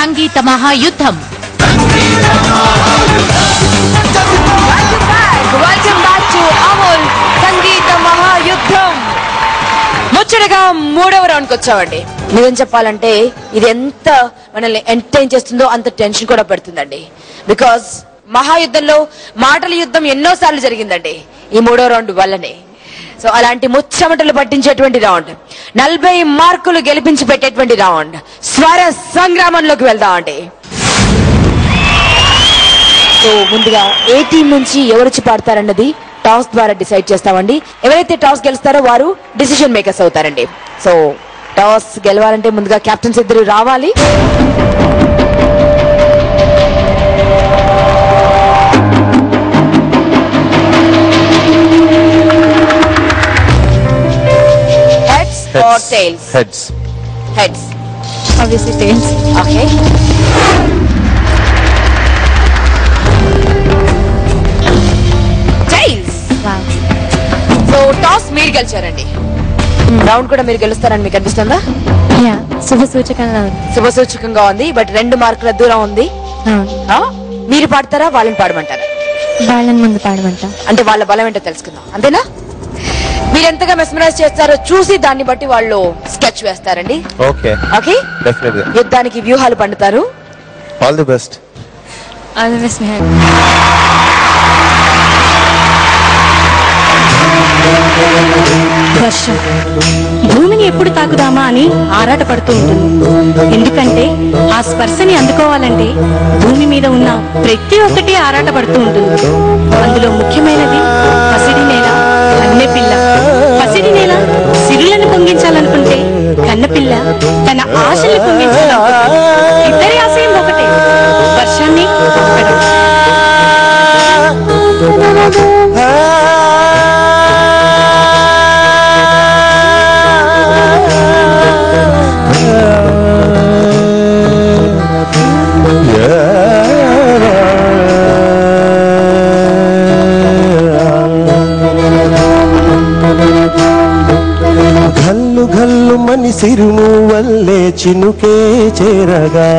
సంగీత మహాయుద్ధం. Welcome back to Amul సంగీత మహాయుద్ధం. ముచ్చటగా 3వ రౌండ్కి వచ్చామండి. నిజం చెప్పాలంటే ఇది ఎంత మనల్ని ఎంటర్టైన్ చేస్తుందో అంత టెన్షన్ కూడా పెడుతుందండి. బికాజ్ మహాయుద్ధంలో మాటల యుద్ధం ఎన్నోసార్లు జరిగిందండి ఈ 3వ రౌండ్ వల్లనే. సో అలాంటి ముచ్చమటలు పట్టించేటువంటి రౌండ్, 40 మార్కులు గెలిపించి పెట్టేటువంటి రౌండ్, స్వర సంగ్రామంలోకి వెళ్దామండి. సో ముందుగా ఏ టీం నుంచి ఎవరొచ్చి పాడతారన్నది టాస్ ద్వారా డిసైడ్ చేస్తామండి. ఎవరైతే టాస్ గెలుస్తారో వారు డిసిషన్ మేకర్స్ అవుతారండి. సో టాస్ గెలవాలంటే ముందుగా కెప్టెన్స్ ఇద్దరు రావాలి. Heads or tails? Heads. Heads. Obviously tails. Okay. Wow. So toss మీరు గెలిచారండి. రౌండ్ కూడా మీరు గెలుస్తారని మీకు అనిపిస్తుందా? యా, శుభసూచకంగా ఉంది. శుభసూచకంగా ఉంది. బట్ 2 మార్కుల దూరం ఉంది. మీరు పాడతారా వాళ్ళని పాడమంటారా? వాళ్ళని ముందు పాడమంటా. అంటే వాళ్ళ బలం ఏంటో తెలుసుకుందాం, అంతేనా? మీరు ఎంతగా మెస్మరైజ్ చేస్తారో చూసి దాన్ని బట్టి వాళ్ళు స్కెచ్ వేస్తారండి. Okay okay, definitely. యుద్ధానికి వ్యూహాలు పండుతారు. All the best. All the best Mehar. వర్షం భూమిని ఎప్పుడు తాకుదామా అని ఆరాట పడుతూ ఉంటుంది. ఎందుకంటే ఆ స్పర్శని అందుకోవాలంటే భూమి మీద ఉన్న ప్రతి ఒక్కటి ఆరాట పడుతూ ఉంటుంది. అందులో ముఖ్యమైనది పసిడి నేల, కన్నెపిల్ల. పసిడి నేల సిరులను పొంగించాలనుకుంటే కన్నెపిల్ల తన ఆశల్ని పొంగించాలనుకుంటుంది. ఇద్దరి ఆశయం ఒకటే, వర్షాన్ని ఆపడం. ఘల్లు ఘల్లు మని సిరుము వల్లే చినుకే చేరగా,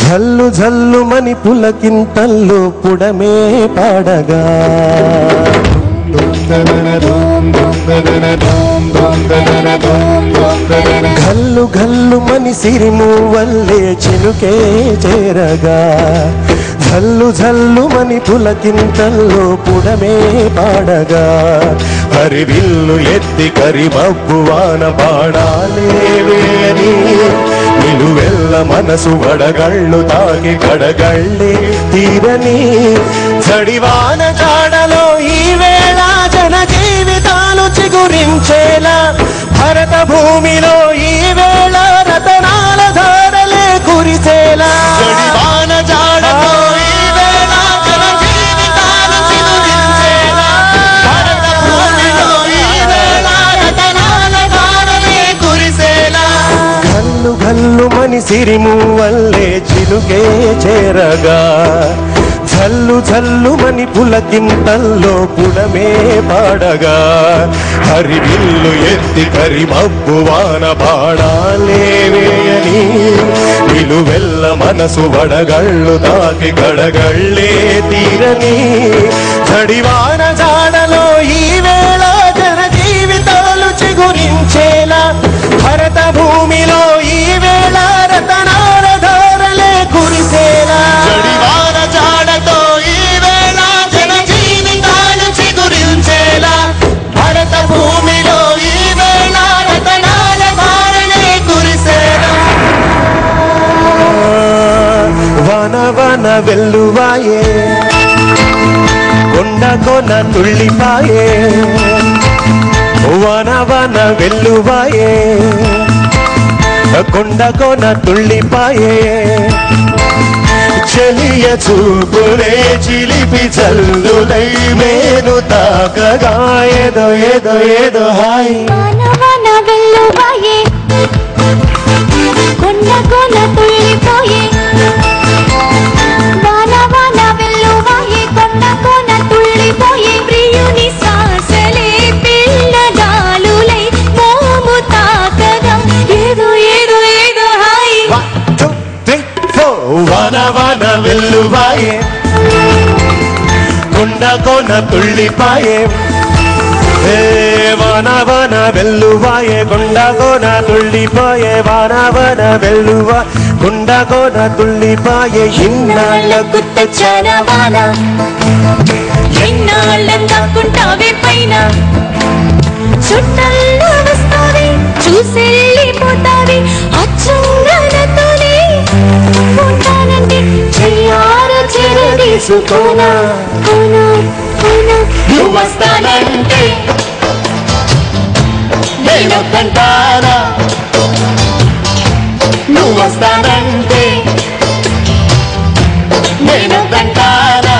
ఝల్లు ఝల్లు మని పులకింతల్లో పుడమే పాడగా, ఘల్లు ఘల్లు మని సిరుము వల్లే చినుకే చేరగా, ఝల్లు ఝల్లు మని పులకింతల్లో పుడమే పాడగా, హరివిల్లు ఎత్తి కరిమబ్బు వాన పాడాలేవేని, నిలువెల్ల మనసు వడగళ్ళు తాకి కడగళ్ళే తీరని, జడివాన జాడలో ఈ వేళ జన జీవితాలు చిగురించేలా, భరత భూమిలో ఈ వేళ రతనాల ధారలే కురిసేలా, జడివాన జాడలో ఈ వేళ జన జీవితాలు చిగురించేలా, భరత భూమిలో ఈ వేళ రతనాల ధారలే కురిసేలా, ఘల్లు ఘల్లు మని సిరిము వల్లే చినుకే చేరగా, ఝల్లు ఝల్లు మని పులకింతల్లో పుడమే పాడగా, హరివిల్లు ఎత్తి కరిమబ్బు వాన పాడాలేవేయని, నిలువెల్ల మనసు వడగళ్ళు తాకి గడగళ్ళే తీరని, జడివాన జాడలో ఈ వేళ జన జీవితాలు చిగురించేలా, భరత భూమిలో ఈ వేళ రతనాల ధారలే కురిసేలా, జడివాన జాడతో ఈ వేళ జన జీవితాలు చిగురించేలా, భరత భూమిలో ఈ వేళ రతనాల ధారలే కురిసేలా, వన వన వెల్లువాయే కొండ కొన తుళ్ళిపాయే, వన వన వెల్లువాయే కొండ కొన తుళ్ళిపాయే, చెలియ చూపులే చిలిపి చల్లులై మేను తాకగా, ఏదో ఏదో ఏదో హాయ్, కొండ కొన తుళ్ళిపోయే, వాన వాన వెల్లువాయే, కొండ కొన తుళ్ళిపోయే, ప్రియుని శ్వాసలే పిల్లగాలులై మోము తాకగా, ఏదో ఏదో ఏదో హాయ్. 1 2 3 వాన వాన వెల్లువాయే కొండ కోన తుళ్ళిపాయే వాన వాన వెల్లువాయే కొండ కోన తుళ్ళిపాయే వాన వాన వెల్లువా కొండ కోన తుళ్ళిపాయే ఇన్నాళ్ళకు తెచ్చాన వాన ఎన్నాళ్ళందాకుంటావే పైన చుట్టల్లో వస్తావే చూసెళ్ళిపోతావే అచ్చంగానతోనే ఉంటానంటే చెయ్యార చెరదీసుకోనా కోనా కోనా నువ్వు వస్తానంటే నేను కంటానా నువ్వు వస్తానంటే నేను కంటానా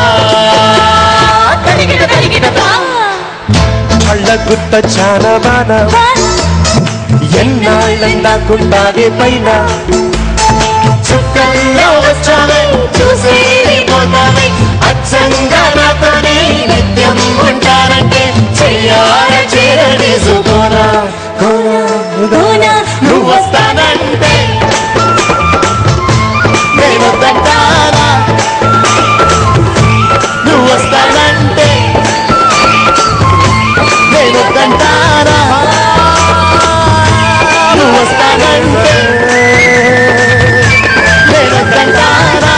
కళ్ళకు తచ్చాన వాన ఎన్నాళ్ళందాకుంటావే పైన చుక్కల్లో వచ్చావే చూసేపోతావే అచ్చంగా నాతోనే నిత్యం ఉంటానంటే చెయ్యాల చేరదీసుకోనా కోనా నువ్వు వస్తానంటే నేను కంటానా నువ్వు వస్తానంటే నేను కంటానా నువ్వు వస్తానంటే నేను కంటానా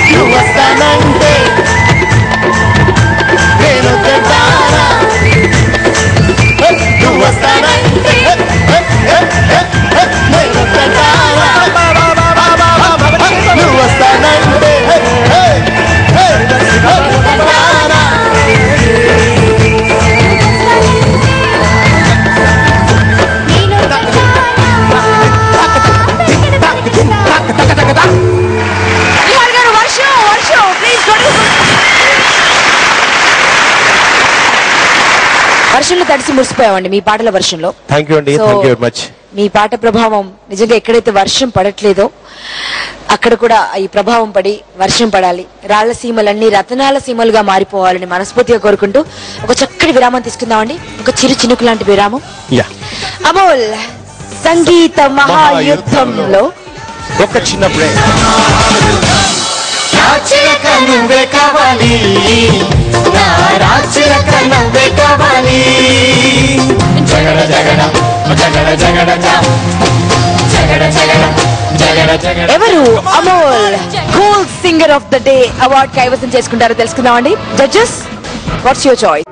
నువ్వు వస్తానంటే నేను కంటానా నువ్వు వస్తానంటే నేను కంటానా నువ్వు వస్తానంటే నిహాల్ గారు వర్షం ప్లీజ్ వర్షంలో తడిసి మురిసిపోయామండి మీ పాటల వర్షంలో. థ్యాంక్ యూ అండి. So, thank you very much. మీ పాట ప్రభావం నిజంగా ఎక్కడైతే వర్షం పడట్లేదో అక్కడ కూడా ఈ ప్రభావం పడి వర్షం పడాలి, రాళ్ల సీమలన్నీ రతనాల సీమలుగా మారిపోవాలని మనస్ఫూర్తిగా కోరుకుంటూ ఒక చక్కటి విరామం తీసుకుందామండి. ఒక చిరు చినుకు లాంటి విరామం. అమోల్ సంగీత మహాయుద్ధంలో ఒక చిన్న బ్రేక్. నువ్వే కావాలి నా రాచిలక నువ్వే కావాలి జగడ జగడ జగడ జగడ జగడ జగడ జగడ జగడ. ఎవరు Amol cool singer of the day award కైవసం చేసుకుంటారో తెలుసుకుందామండి. Judges, what's your choice?